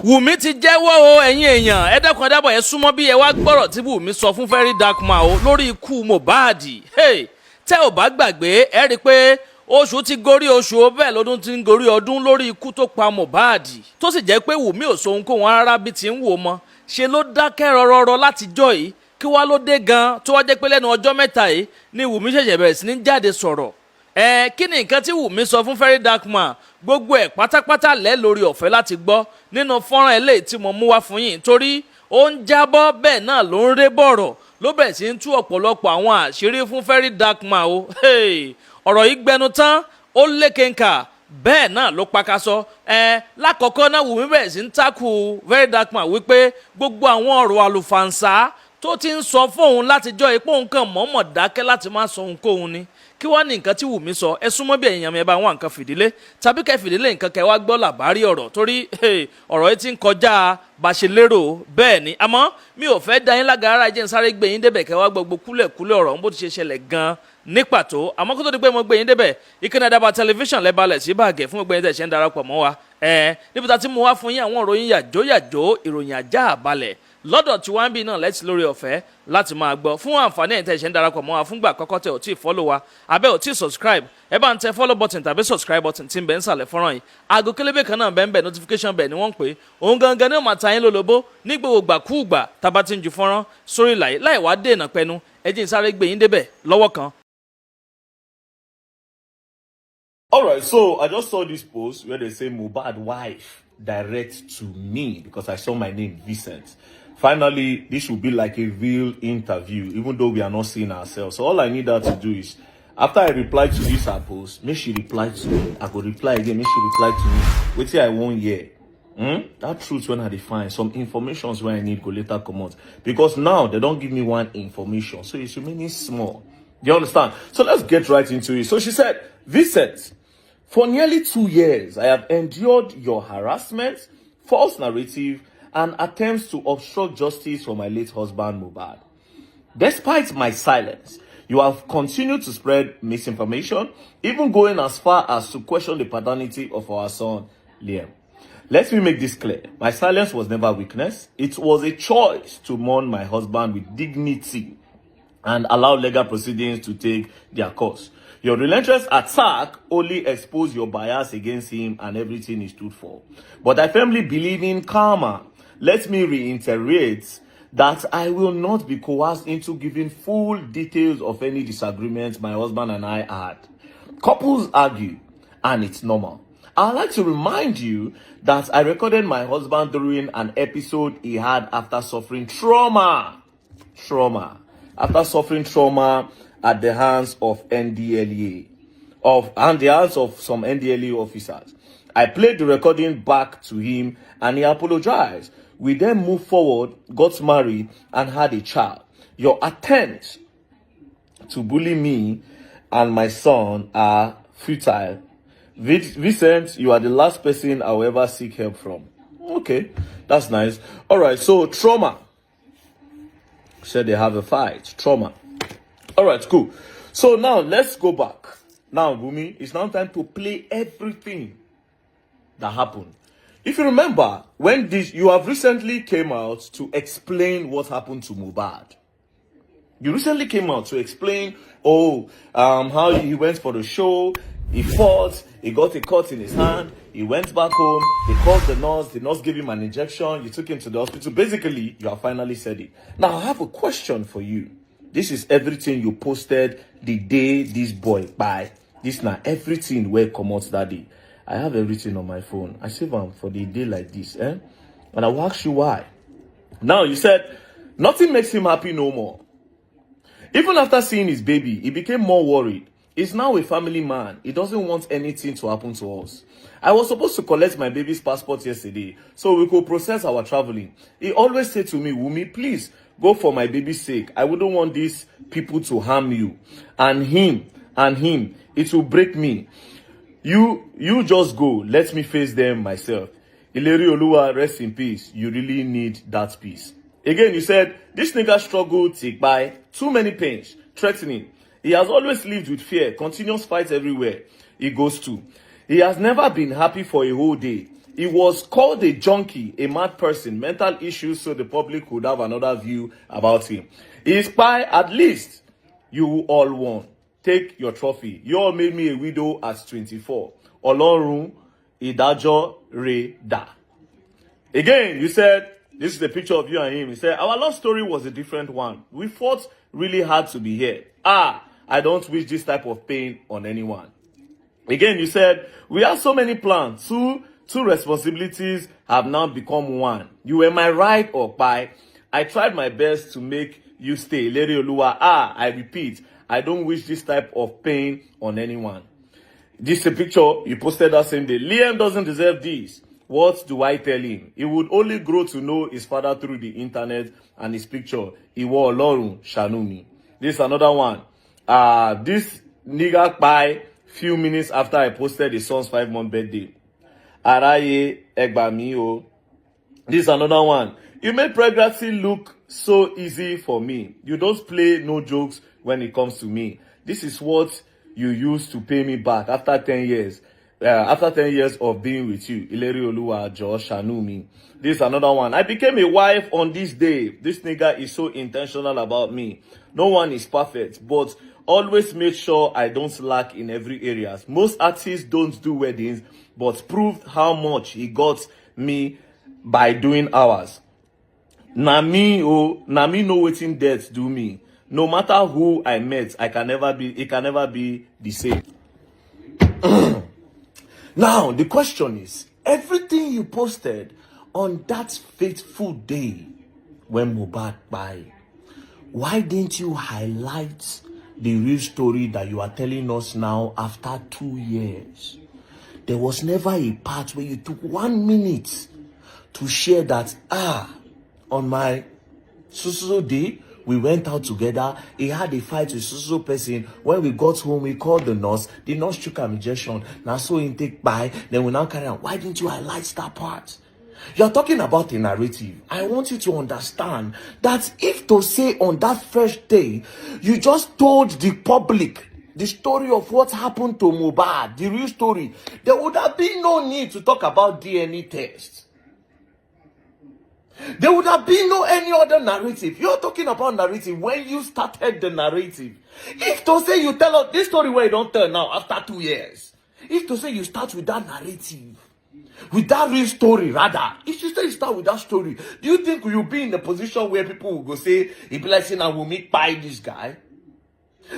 Wunmi ti jẹ́wọ́ o ẹ̀yin èèyàn ẹ dákun ẹ dábọ̀ ẹ súnmọ́ bí ẹ wá gbọ́rọ̀ tí Wunmi sọ fún Very Dark Man o lórí ikú Mohbad. Tẹ́ ò bá gbàgbé ẹ rí i pé oṣù ti gorí oṣù ó bẹ́ẹ̀ lọ́dún ti ń gorí ọdún lórí ikú tó pa Mohbad tó sì jẹ́ pé Wunmi ò sóhun kóhun rárá bí ti ń wò mọ́ ṣe ló dákẹ́ rọrọrọ látijọ́ yìí kí wá ló dé gan tó wá jẹ́ pé lẹ́nu ọjọ́ mẹ́ta yìí ni Wunmi ṣẹ̀ṣẹ̀ bẹ̀rẹ̀ sí ní jáde sọ̀rọ̀. Kí ni nǹkan tí Wunmi sọ fún Very Dark Man gbogbo ẹ̀ pátápátá lẹ́ lórí ọ̀fẹ́ láti gbọ́ nínú fọ́nrán eléyìí tí mo mú wá fún yín torí ó ń jábọ́ bẹ́ẹ̀ náà ló ń ré bọ̀rọ̀ ló bẹ̀rẹ̀ sí ń tú ọ̀pọ̀lọpọ̀ àwọn àṣírí fún Very Dark Man o. Ọ̀rọ̀ yìí gbẹnu tán ó lékenkà bẹ́ẹ̀ náà ló pakasọ. Lákọ̀ọ́kọ́ náà Wunmi bẹ̀rẹ̀ sí ń takù Very Dark Man wípé gbogbo àwọn ọ̀rọ̀ àlùfàǹsá tó ti ń sọ fóun látijọ́ ipò nǹkan mọ̀ọ́mọ̀ dákẹ́ láti má sọ ohunkóhun ni kí wá ní nǹkan tí Wunmi sọ ẹ súnmọ́ bí ẹ̀yin àmì ẹ bá wọn nǹkan fìdílé tàbí kẹ́ fìdílé nǹkan kẹ́ wá gbọ́ làbárí ọ̀rọ̀ torí ọ̀rọ̀ yìí ti ń kọjá bá ṣe lérò bẹ́ẹ̀ ni àmọ́ mi ò fẹ́ dá yín lágara jẹ́ n sáré gbé yín débẹ̀ kẹ́ wá gbogbo kúlẹ̀kúlẹ̀ ọ̀rọ̀ bó ti ṣe ṣẹlẹ̀ gan ní pàtó àmọ́ kó tó di pé mo gbé yín débẹ̀ Ìkànnì Àdàbà tẹlifíṣàn lẹ́balẹ̀ sí bàgẹ́ fún gbogbo yín tẹ̀ ṣe ń darapọ̀ mọ́ wa níbi tá ti mú wá fún yín àwọn ìròyìn yàjóyàjó ìròyìn ajá àbalẹ̀ lọ́dọ̀ tí wọ́n ń bí náà lẹ́tí lórí ọ̀fẹ́ láti máa gbọ́ fún àǹfààní ẹ̀yin tẹ́ ṣe ń darapọ̀ mọ́ wa fúngbà àkọ́kọ́ tẹ́ ò tí ì follow wa abẹ́ ò tí ì subscribe ẹ bá ń tẹ follow button tàbí subscribe button tí ń bẹ ń sàlẹ̀ fọ́nrán yìí aago kélébé kan náà bẹ́ẹ̀ bẹ́ẹ̀ notification bẹ́ẹ̀ ni wọ́n ń pè é òun gangan ni ó máa ta yín lólobó ní gbogbo gbàkúùgbà tá a bá ti ń ju fọ́nrán sórí ìlàyé láì wá dènà pẹnu ẹ jí ń sáré gbé yín débẹ̀ lọ́wọ́ kan. Alright, so I just saw this post where they say Mohbad's wife direct to me because I saw my name Vincent. Finally, this will be like a real interview, even though we are not seeing ourselves. So all I need her to do is, after I reply to this her post, make she reply to me. I go reply again, make she reply to me. Wait till I won't hear. That truth when I define some informations where I need go later come out. Because now they don't give me one information. So it's remaining small. Do you understand? So let's get right into it. So she said, Vincent, for nearly 2 years, I have endured your harassment, false narrative, and attempts to obstruct justice for my late husband, Mohbad. Despite my silence, you have continued to spread misinformation, even going as far as to question the paternity of our son, Liam. Let me make this clear. My silence was never weakness. It was a choice to mourn my husband with dignity and allow legal proceedings to take their course. Your relentless attack only exposed your bias against him and everything he stood for. But I firmly believe in karma. Let me reiterate that I will not be coerced into giving full details of any disagreements my husband and I had. Couples argue, and it's normal. I'd like to remind you that I recorded my husband during an episode he had after suffering trauma. After suffering trauma at the hands of NDLEA, and the hands of some NDLEA officers. I played the recording back to him and he apologized. We then moved forward, got married, and had a child. Your attempts to bully me and my son are futile. Vincent, you are the last person I will ever seek help from. Okay, that's nice. All right, so trauma. Said they have a fight. Trauma. All right, cool. So now let's go back. Now, Wunmi, it's now time to play everything that happened. If you remember, when you have recently came out to explain what happened to Mohbad. You recently came out to explain, how he went for the show, he fought, he got a cut in his hand, he went back home, they called the nurse gave him an injection, you took him to the hospital. Basically, you have finally said it. Now, I have a question for you. This is everything you posted the day this boy by. This now everything where come out that day. I have everything on my phone. I save them for the day like this, And I will ask you why. Now, you said, nothing makes him happy no more. Even after seeing his baby, he became more worried. He's now a family man. He doesn't want anything to happen to us. I was supposed to collect my baby's passport yesterday so we could process our traveling. He always said to me, Wunmi, please, go for my baby's sake. I wouldn't want these people to harm you. And him, it will break me. You just go. Let me face them myself. Ileri Oluwa, rest in peace. You really need that peace. Again, you said, this nigga struggled to by too many pains, threatening. He has always lived with fear, continuous fights everywhere he goes to. He has never been happy for a whole day. He was called a junkie, a mad person, mental issues, so the public could have another view about him. He is spy, at least you all won. Take your trophy. You all made me a widow at 24. Olorun Idajo Re Da. Again, you said, this is a picture of you and him. He said, our love story was a different one. We fought really hard to be here. I don't wish this type of pain on anyone. Again, you said, we have so many plans. Two responsibilities have now become one. You were my ride or buy. I tried my best to make you stay. Lady Oluwa, I repeat, I don't wish this type of pain on anyone. This is a picture you posted that same day. Liam doesn't deserve this. What do I tell him? He would only grow to know his father through the internet and his picture. Iwo Olorun Shanu mi. This is another one. This nigga by few minutes after I posted his son's 5-month birthday. Araye Egbami o. This is another one. You made pregnancy look so easy for me. You don't play no jokes when it comes to me. This is what you used to pay me back after 10 years. After 10 years of being with you. Ileri Oluwa Josh Shanumi. This is another one. I became a wife on this day. This nigga is so intentional about me. No one is perfect, but always made sure I don't lack in every area. Most artists don't do weddings, but proved how much he got me by doing ours. Na me know wetin death do me. No matter who I met, it can never be the same. Now, the question is, everything you posted on that fateful day when Mohbad died, why didn't you highlight the real story that you are telling us now after 2 years? There was never a part where you took 1 minute to share that, on my so day, we went out together. He had a fight with so person. When we got home, we called the nurse. The nurse took an injection. Now so intake by. Then we now carry on. Why didn't you highlight that part? You're talking about a narrative. I want you to understand that if to say on that first day, you just told the public the story of what happened to Mohbad, the real story, there would have been no need to talk about DNA tests. There would have been no any other narrative. You're talking about narrative when you started the narrative. If to say you tell us this story where you don't tell now after 2 years, if to say you start with that narrative, with that real story rather, if you say you start with that story, do you think you'll be in a position where people will go say, it be like saying, I will meet by this guy?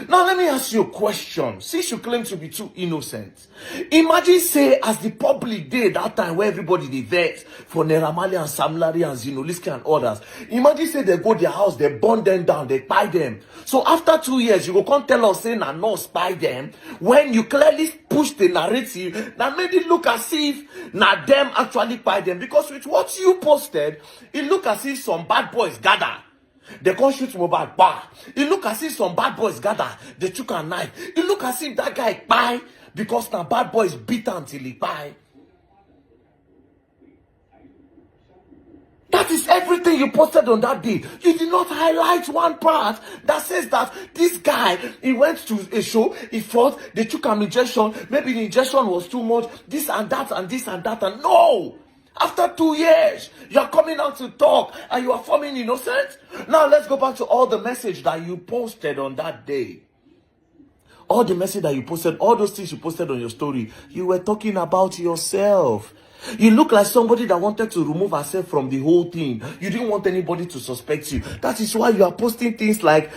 Now, let me ask you a question. Since you claim to be too innocent, imagine, say, as the public did that time where everybody they vex for Naira Marley and Sam Larry and Zinoliski and others. Imagine, say, they go their house, they burn them down, they buy them. So after 2 years, you go come tell us, say, no spy them, when you clearly push the narrative that made it look as if na them actually buy them. Because with what you posted, it look as if some bad boys gather. They can't shoot Mohbad. Bah. It look as if some bad boys gather. They took a knife. It look as if that guy buy because now bad boys beat until he buy. That is everything you posted on that day. You did not highlight one part that says that this guy, he went to a show, he fought, they took an injection, maybe the injection was too much, this and that and this and that, and no! After 2 years, you are coming out to talk and you are forming innocent. Now let's go back to all the message that you posted on that day. All the message that you posted, all those things you posted on your story, you were talking about yourself. You look like somebody that wanted to remove herself from the whole thing. You didn't want anybody to suspect you. That is why you are posting things like,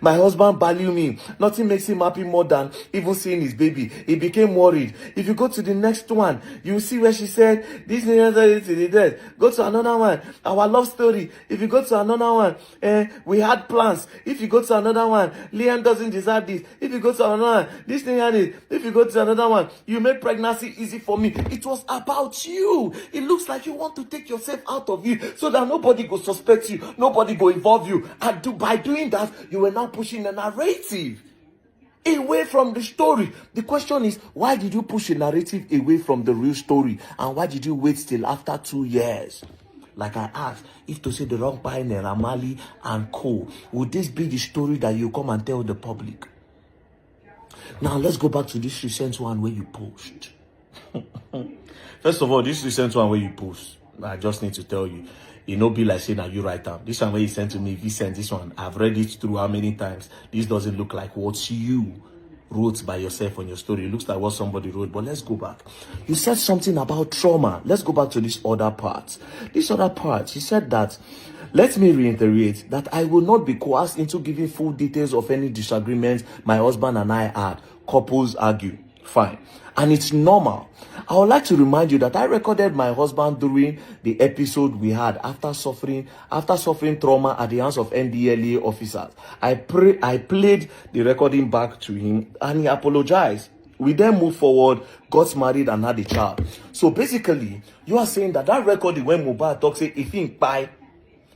my husband value me. Nothing makes him happy more than even seeing his baby. He became worried. If you go to the next one, you will see where she said, this is the death. Go to another one. Our love story. If you go to another one, we had plans. If you go to another one, Liam doesn't deserve this. If you go to another one, this thing and it. If you go to another one, you made pregnancy easy for me. It was about you. It looks like you want to take yourself out of it so that nobody go suspect you, nobody go involve you, and by doing that you were now pushing a narrative away from the story. The question is, why did you push a narrative away from the real story, and why did you wait till after 2 years? Like I asked, if to say the wrong by Naira Marley and co, would this be the story that you come and tell the public? Now let's go back to this recent one where you post. First of all, this recent one where you post, I just need to tell you, it no be like saying that you write down. This one where you sent to me, if you sent this one, I've read it through how many times. This doesn't look like what you wrote by yourself on your story. It looks like what somebody wrote, but let's go back. You said something about trauma. Let's go back to this other part. This other part, you said that, let me reiterate that I will not be coerced into giving full details of any disagreements my husband and I had. Couples argue. Fine. And it's normal. I would like to remind you that I recorded my husband during the episode we had after suffering trauma at the hands of NDLA officers. I played the recording back to him and he apologized. We then moved forward, got married and had a child. So basically, you are saying that recording when Mohbad talks, say, if he buy,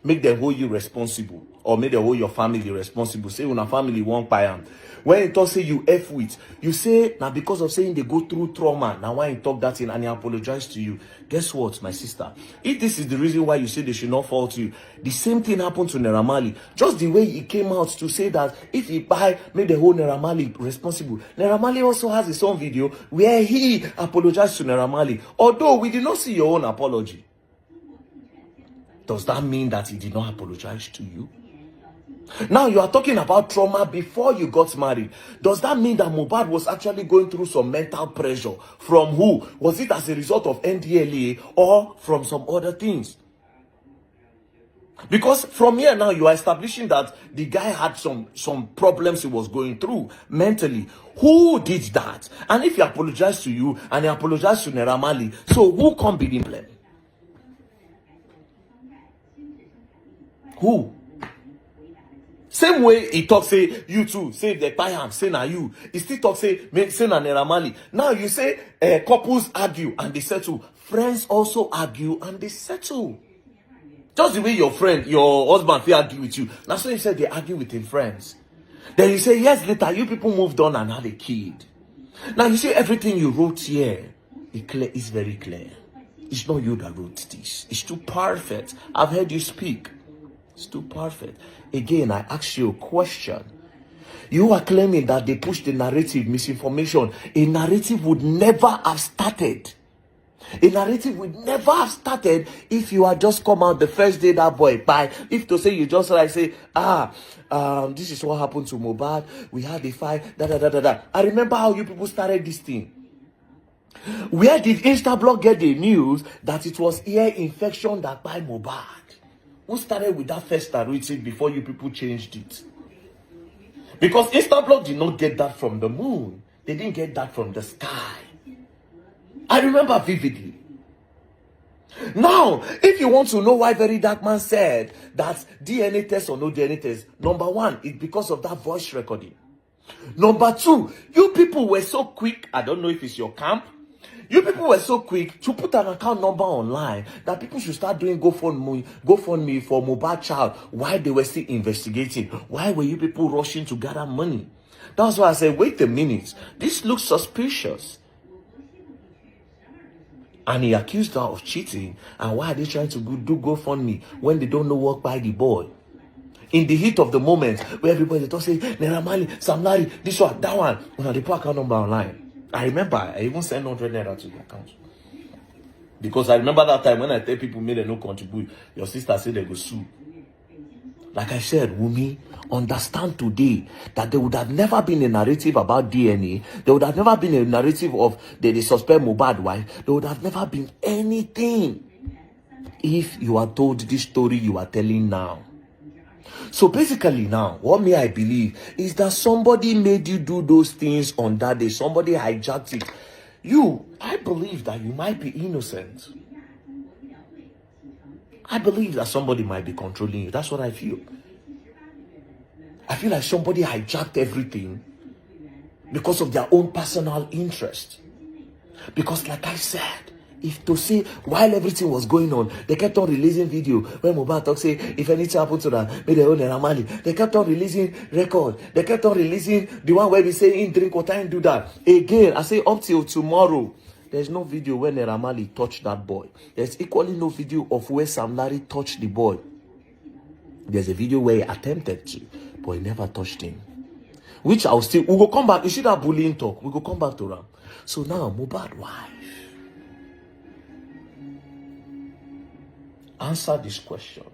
make them hold you responsible, or make them hold your family responsible. Say when a family won't buy them. When he talk say you F with, you say now because of saying they go through trauma. Now why he talk that in and he apologize to you? Guess what, my sister? If this is the reason why you say they should not fall to you, the same thing happened to Naira Marley. Just the way he came out to say that if he buy, make the whole Naira Marley responsible. Naira Marley also has his own video where he apologized to Naira Marley. Although we did not see your own apology. Does that mean that he did not apologize to you? Now you are talking about trauma before you got married. Does that mean that Mohbad was actually going through some mental pressure? From who? Was it as a result of NDLA or from some other things? Because from here now you are establishing that the guy had some problems he was going through mentally. Who did that? And if he apologized to you and he apologized to Naira Marley, so who can be the blame? Who? Same way he talk say you too, say they buy him, say na you. He still talk say na Naira Marley. Now you say couples argue and they settle. Friends also argue and they settle. Just the way your husband will argue with you. Now so you said they argue with his friends. Then you say yes later you people moved on and had a kid. Now you say everything you wrote here, it's very clear. It's not you that wrote this. It's too perfect. I've heard you speak. It's too perfect. Again, I ask you a question. You are claiming that they pushed the narrative, misinformation. A narrative would never have started. A narrative would never have started if you had just come out the first day that boy by. If to say you just like say, this is what happened to Mohbad. We had a fight. I remember how you people started this thing. Where did Instablog get the news that it was ear infection that by Mohbad? Who started with that first narrative before you people changed it? Because Instablog did not get that from the moon. They didn't get that from the sky. I remember vividly. Now, if you want to know why Very Dark Man said that DNA test or no DNA test, number one, it's because of that voice recording. Number two, you people were so quick, I don't know if it's your camp, you people were so quick to put an account number online that people should start doing GoFundMe for Mohbad child while they were still investigating. Why were you people rushing to gather money? That's why I said, wait a minute. This looks suspicious. And he accused her of cheating. And why are they trying to do GoFundMe when they don't know what by the boy? In the heat of the moment, where everybody talks, say, Naira Marley, Sam Larry, this one, that one. When they put account number online. I remember, I even sent 100 naira to the account. Because I remember that time when I tell people made a no contribute, your sister said they go sue. Like I said, Wunmi, understand today that there would have never been a narrative about DNA. There would have never been a narrative of they suspect Mohbad's wife. There would have never been anything if you are told this story you are telling now. So basically now, what I believe is that somebody made you do those things on that day. Somebody hijacked it. I believe that you might be innocent. I believe that somebody might be controlling you. That's what I feel. I feel like somebody hijacked everything because of their own personal interest. Because like I said, if to say while everything was going on, they kept on releasing video when Mohbad talk say if anything happened to them, maybe they own Naira Marley. They kept on releasing record. They kept on releasing the one where we say in drink water and do that. Again, I say up till tomorrow, there's no video where Naira Marley touched that boy. There's equally no video of where Sam Larry touched the boy. There's a video where he attempted to, but he never touched him. Which we will come back. You see that bullying talk? We will come back to that. So now, Mohbad's wife. Answer this question.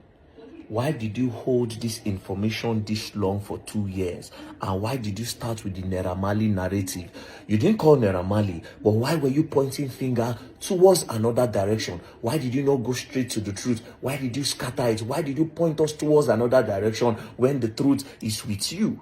Why did you hold this information this long for 2 years? And why did you start with the Naira Marley narrative? You didn't call Naira Marley, but why were you pointing finger towards another direction? Why did you not go straight to the truth? Why did you scatter it? Why did you point us towards another direction when the truth is with you?